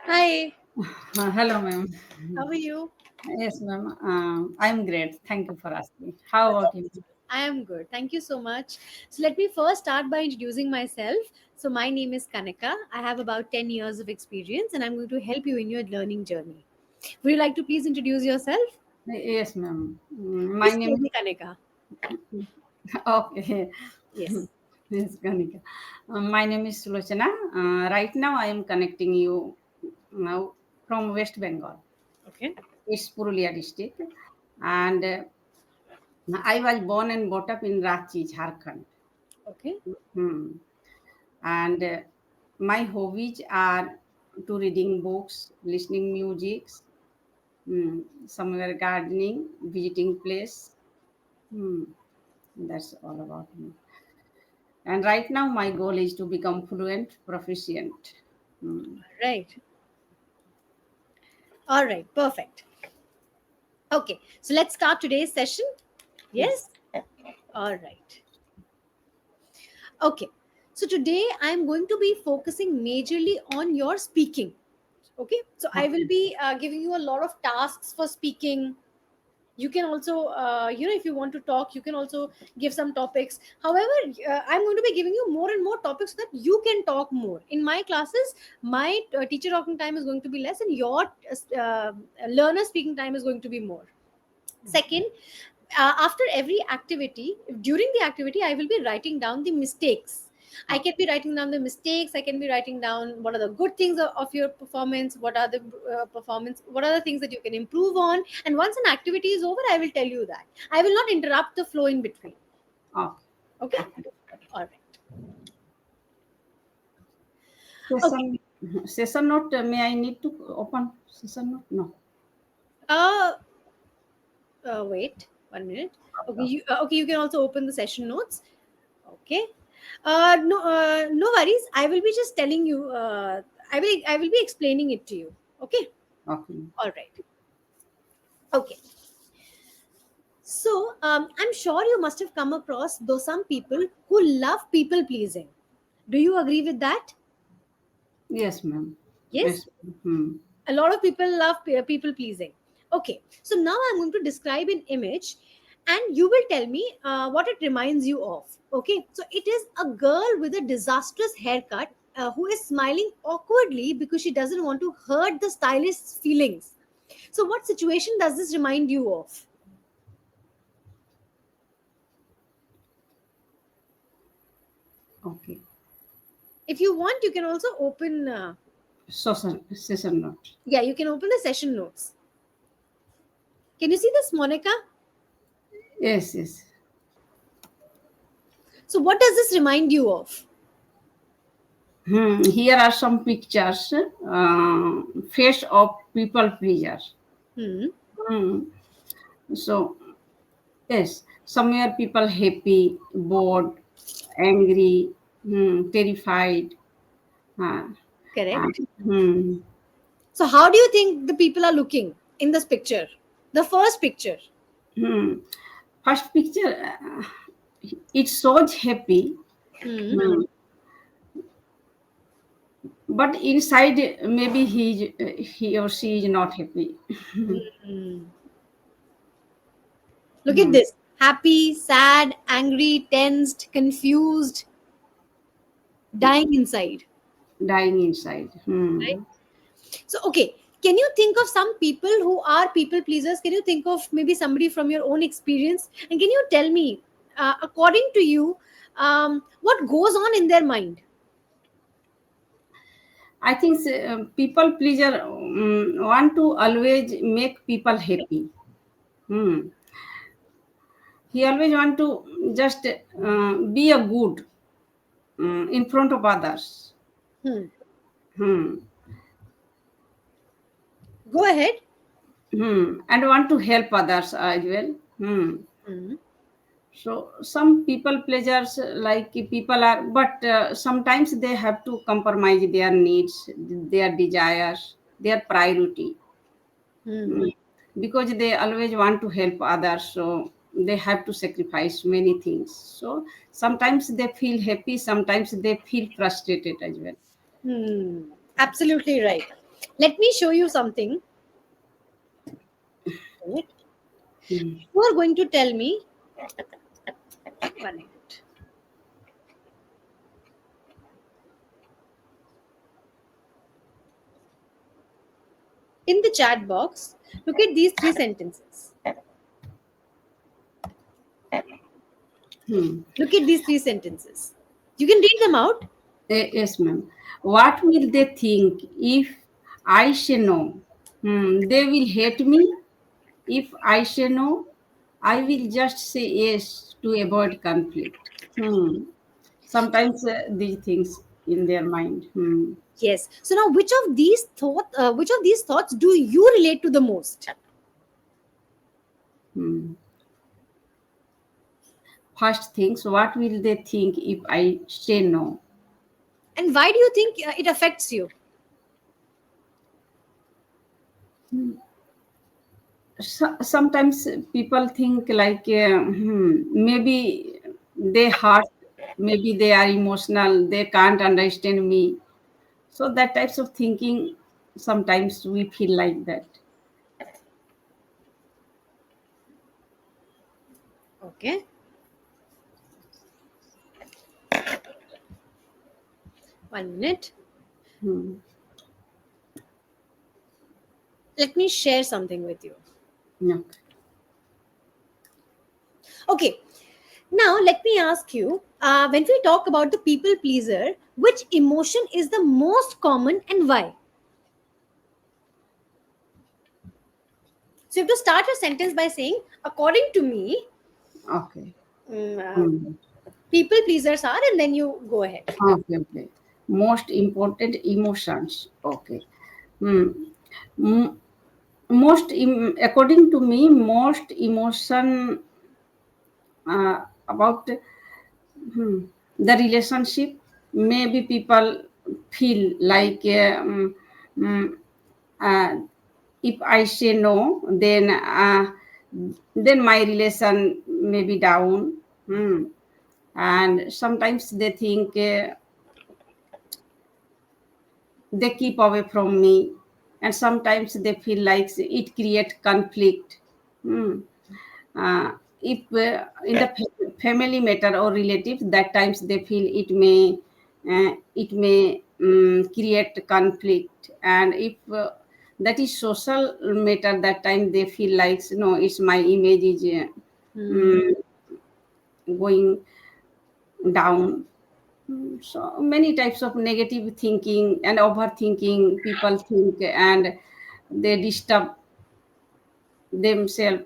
Hi, Hello, ma'am. how are you? Yes, ma'am. I'm great. Thank you for asking. How about you? I am good. Thank you so much. So, let me first start by introducing myself. So, my name is Kanika. I have about 10 years of experience and I'm going to help you in your learning journey. Would you like to please introduce yourself? Yes, ma'am. My Please name call is me Kanika. okay. Yes. Yes, Kanika. My name is Sulochana. Right now, I am connecting you now from West Bengal. Okay. It's Purulia district, and I was born and brought up in Ranchi, Jharkhand. Okay. Hmm. And my hobbies are to reading books, listening music, somewhere gardening, visiting place. Hmm, that's all about me. And right now, my goal is to become fluent, proficient. Hmm. Right. All right. Perfect. Okay. So, let's start today's session. Yes. Yes. All right. Okay. So, today I'm going to be focusing majorly on your speaking. Okay, so I will Okay. be giving you a lot of tasks for speaking. You can also if you want to talk, you can also give some topics. However, I'm going to be giving you more and more topics so that you can talk more in my classes. My teacher talking time is going to be less and your learner speaking time is going to be more. Second, after every activity, during the activity, I will be writing down the mistakes. I can be writing down the mistakes. I can be writing down what are the good things of your performance, what are the performance, what are the things that you can improve on. And once an activity is over, I will tell you that. I will not interrupt the flow in between. Okay. Okay? Okay. All right. Okay. Session, session note. May I need to open session note? No. Uh, Wait 1 minute. Okay, Okay. okay, you can also open the session notes. Okay. No, no worries. I will be just telling you. I will be explaining it to you. Okay. Okay. All right. Okay. So I'm sure you must have come across though some people who love people pleasing. Do you agree with that? Yes, ma'am. Yes. Yes. Hmm. A lot of people love people pleasing. Okay. So now I'm going to describe an image, and you will tell me what it reminds you of. Okay. So it is a girl with a disastrous haircut who is smiling awkwardly because she doesn't want to hurt the stylist's feelings. So, what situation does this remind you of? Okay. If you want, you can also open. Session note. Yeah, you can open the session notes. Can you see this, Monica? Yes. Yes. So, what does this remind you of? Here are some pictures. Face of people pleasers. Hmm. Hmm. So yes, somewhere people happy, bored, angry, terrified. Uh, Correct. hmm. So, how do you think the people are looking in this picture? The first picture. Hmm. First picture, it shows happy, Hmm. hmm, but inside maybe he or she is not happy. Hmm. Look at Hmm. this: happy, sad, angry, tensed, confused, dying inside. Dying inside. Right. Hmm. So, okay, can you think of some people who are people pleasers? Can you think of maybe somebody from your own experience? And can you tell me, according to you, what goes on in their mind? I think people pleaser want to always make people happy. Hmm. He always want to just be a good in front of others. Hmm. Hmm. Go ahead. And want to help others as well. Hmm. So some people pleasures like people are, but sometimes they have to compromise their needs, their desires, their priority. Hmm. Mm. Because they always want to help others, so they have to sacrifice many things. So sometimes they feel happy, sometimes they feel frustrated as well. Hmm. Absolutely right. Let me show you something. You Hmm. are going to tell me 1 minute. In the chat box, look at these three sentences. Hmm. Look at these three sentences. You can read them out. Yes, ma'am. What will they think if I say no? They will hate me. If I say no, I will just say yes to avoid conflict. Sometimes these things in their mind. Yes. So now, which of these thoughts do you relate to the most? Hmm. First things, what will they think if I say no? And why do you think it affects you? Sometimes people think like maybe they hurt, maybe they are emotional, they can't understand me. So that types of thinking, sometimes we feel like that. Okay. 1 minute. Hmm. Let me share something with you. Okay. Okay. Now, let me ask you, when we talk about the people pleaser, which emotion is the most common and why? So, you have to start your sentence by saying, according to me, Okay. mm, uh, Hmm. people pleasers are, and then you go ahead. Okay, okay. Most important emotions. Okay. Hmm. Mm, according to me, most emotion about the relationship. Maybe people feel like mm, uh, if I say no, then my relation may be down. And sometimes they think they keep away from me, and sometimes they feel like it create conflict. Hmm. If in the family matter or relatives, that times they feel it may create conflict. And if that is social matter, that time they feel like no, it's my image is Hmm. mm, going down. So many types of negative thinking and overthinking people think, and they disturb themselves.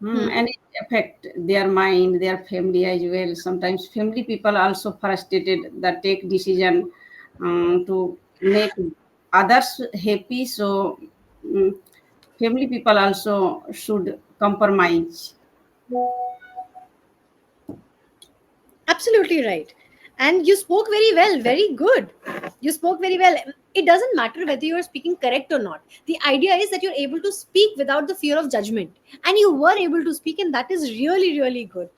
Hmm. And it affect their mind, their family as well. Sometimes family people also frustrated that take decision to make others happy. So um, family people also should compromise. Absolutely right. And you spoke very well, very good. You spoke very well. It doesn't matter whether you are speaking correct or not. The idea is that you're able to speak without the fear of judgment. And you were able to speak, and that is really, really good.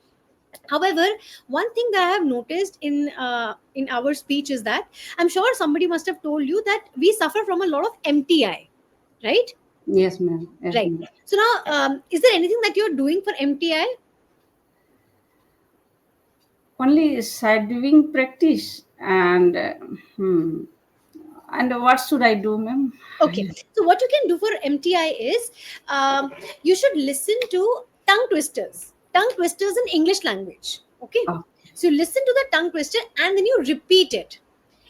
However, one thing that I have noticed in our speech is that I'm sure somebody must have told you that we suffer from a lot of MTI, right? Yes, ma'am. Yes, Right. ma'am. So now, is there anything that you're doing for MTI? Only shadowing practice. And what should I do, ma'am? Okay. So what you can do for MTI is you should listen to tongue twisters. Tongue twisters in English language. Okay. Oh, So you listen to the tongue twister and then you repeat it.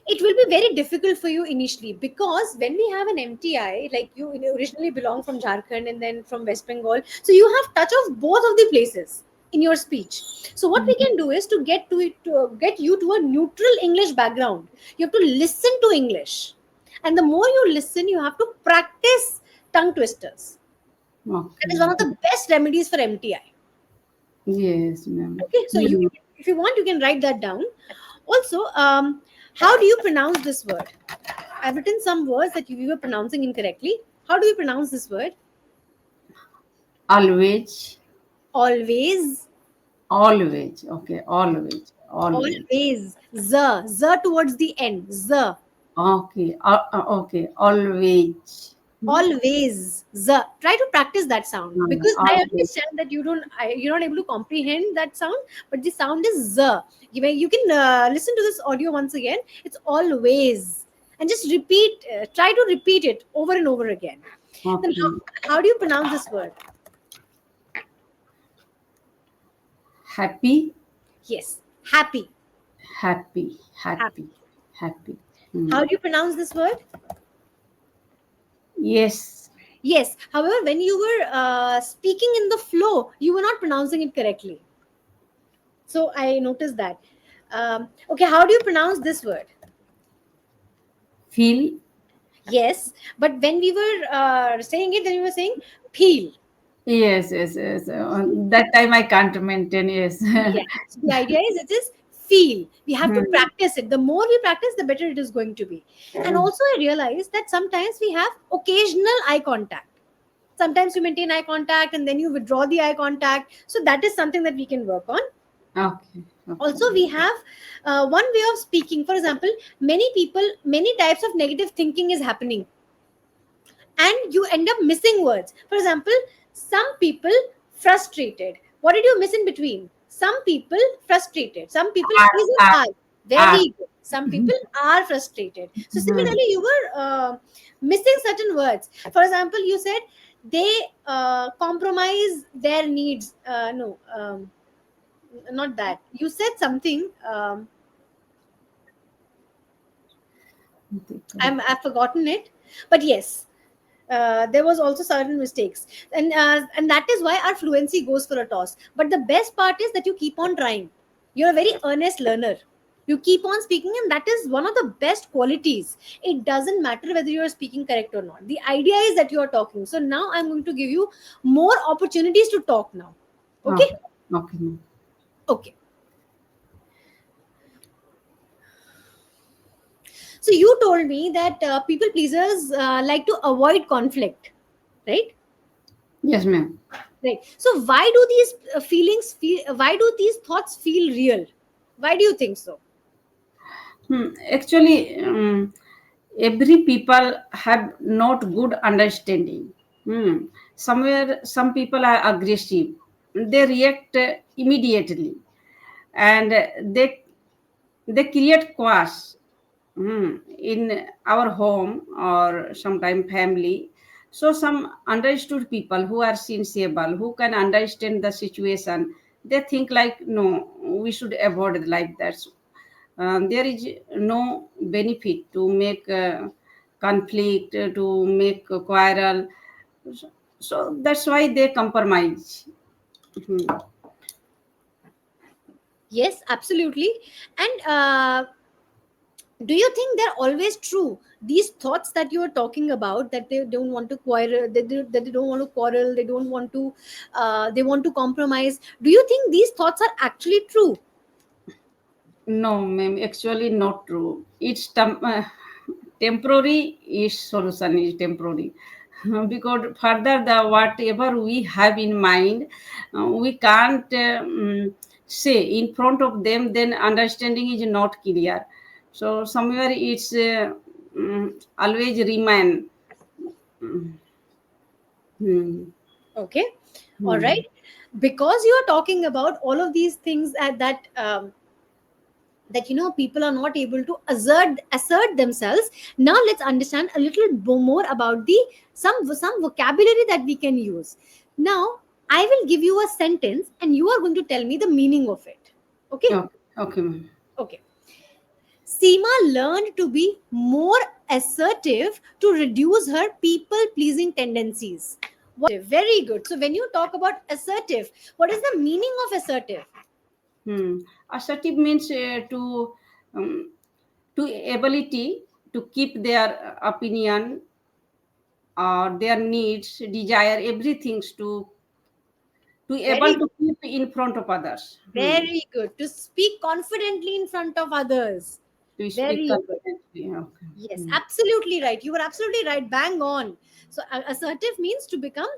It will be very difficult for you initially because when we have an MTI, like you originally belong from Jharkhand and then from West Bengal, so you have touch of both of the places in your speech. So what we can do is to get to it to get you to a neutral English background. You have to listen to English, and the more you listen, you have to practice tongue twisters. That is one okay. of the best remedies for MTI. Yes, ma'am. Okay, so you Hmm. can, if you want, you can write that down. Also, how do you pronounce this word? I've written some words that you were pronouncing incorrectly. How do you pronounce this word? Always, Always, always. Okay, always, always. always. Z towards the end. Z. Okay. Okay. Always. Hmm? Always. Z. Try to practice that sound, because I Always. understand that you're not able to comprehend that sound, but the sound is Z. You can listen to this audio once again. It's always, and just repeat. Try to repeat it over and over again. Then Okay. how do you pronounce this word? Happy. Yes, happy. Happy. Happy. Happy. Happy. How Hmm. do you pronounce this word? Yes. Yes. However, when you were speaking in the flow, you were not pronouncing it correctly. So I noticed that. Okay, how do you pronounce this word? Feel. Yes, but when we were saying it, then we were saying peel. Yes. Yes. Yes. That time I can't maintain. Yes. Yeah. So the idea is it is feel. We have to Hmm. practice it. The more we practice, the better it is going to be. And also, I realized that sometimes we have occasional eye contact. Sometimes you maintain eye contact and then you withdraw the eye contact. So that is something that we can work on. Okay. Okay. Also, we have one way of speaking. For example, many types of negative thinking is happening, and you end up missing words. For example, some people frustrated. What did you miss in between? Some people frustrated. Some people Art. is an Art. I. Art. Very good. Some people are frustrated. So Hmm. similarly, you were missing certain words. For example, you said they compromise their needs. No, not that. You said something. I've forgotten it, but yes, there was also certain mistakes, and that is why our fluency goes for a toss. But the best part is that you keep on trying. You're a very earnest learner. You keep on speaking, and that is one of the best qualities. It doesn't matter whether you are speaking correct or not. The idea is that you are talking. So now I'm going to give you more opportunities to talk now. Okay. Okay. Okay. Ma'am. Okay. So you told me that people pleasers like to avoid conflict, right? Yes, ma'am. Right. So why do these feelings feel? Why do these thoughts feel real? Why do you think so? Actually, every people have not good understanding. Somewhere, some people are aggressive. They react immediately, and they create chaos in our home or sometime family. So some understood people who are sensible, who can understand the situation, they think like, no, we should avoid it like that. So, there is no benefit to make conflict, to make a quarrel. So that's why they compromise. Mhm. Yes, absolutely. And do you think they're always true? These thoughts that you are talking about, that they don't want to quarrel, that they don't want to quarrel, they don't want to, they want to compromise. Do you think these thoughts are actually true? No, ma'am, actually not true. It's temporary. Is solution is temporary because further the whatever we have in mind, we can't say in front of them. Then understanding is not clear. So somewhere it's always remain. Hmm. Okay, all Hmm. right. Because you are talking about all of these things that people are not able to assert themselves. Now let's understand a little more about the some vocabulary that we can use. Now I will give you a sentence and you are going to tell me the meaning of it. Okay. Okay, okay, ma'am. Okay. Seema learned to be more assertive to reduce her people pleasing tendencies. Very good. So when you talk about assertive, what is the meaning of assertive? Assertive means um, to ability to keep their opinion or their needs, desire, everything to able Very to keep in front of others. Very good. To speak confidently in front of others. To speak Very good. confidently. Okay. Yes, Hmm. absolutely right. You were absolutely right. Bang on. So assertive means to become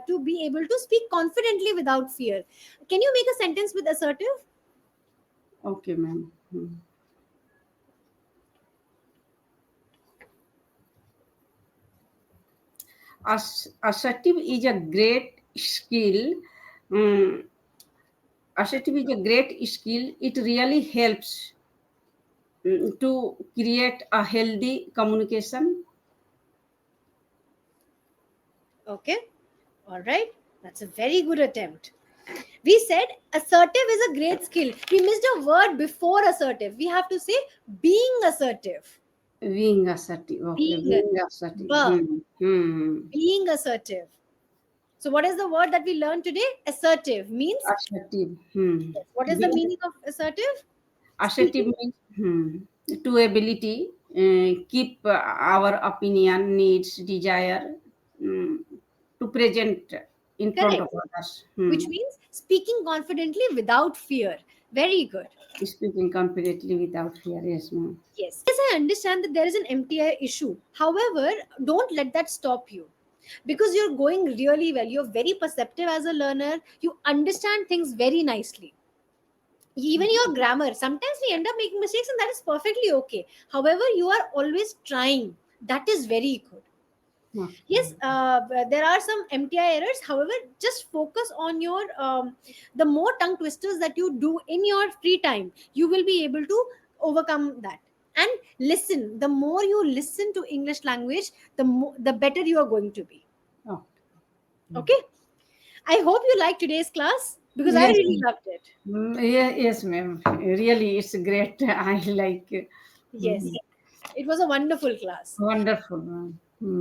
to be able to speak confidently without fear. Can you make a sentence with assertive? Okay, ma'am. Assertive is a great skill. Mm, Assertive is a great skill. It really helps to create a healthy communication. Okay. All right. That's a very good attempt. We said assertive is a great skill. We missed a word before assertive. We have to say being assertive. Being assertive. Okay, Being being assertive. verb. Hmm. Being assertive. So, what is the word that we learned today? Assertive means, Assertive. Hmm. yes. What is the Being meaning of assertive? assertive Speaking. means to ability, keep our opinion, needs, desire to present in front of Correct. others. Which means speaking confidently without fear. Very good. Speaking confidently without fear. Yes, ma'am. Yes. Yes, I understand that there is an MTI issue. However, don't let that stop you because you're going really well. You're very perceptive as a learner. You understand things very nicely. Even your grammar, sometimes we end up making mistakes, and that is perfectly okay. However, you are always trying. That is very good. Yes, Okay. there are some MTI errors. However, just focus on your the more tongue twisters that you do in your free time, you will be able to overcome that. And listen, the more you listen to English language, the better you are going to be. Oh. Okay. I hope you liked today's class because I Yes, really ma'am. loved it. Yes, ma'am. Really, it's great. I like. Yes, Mm, it was a wonderful class. Wonderful, ma'am.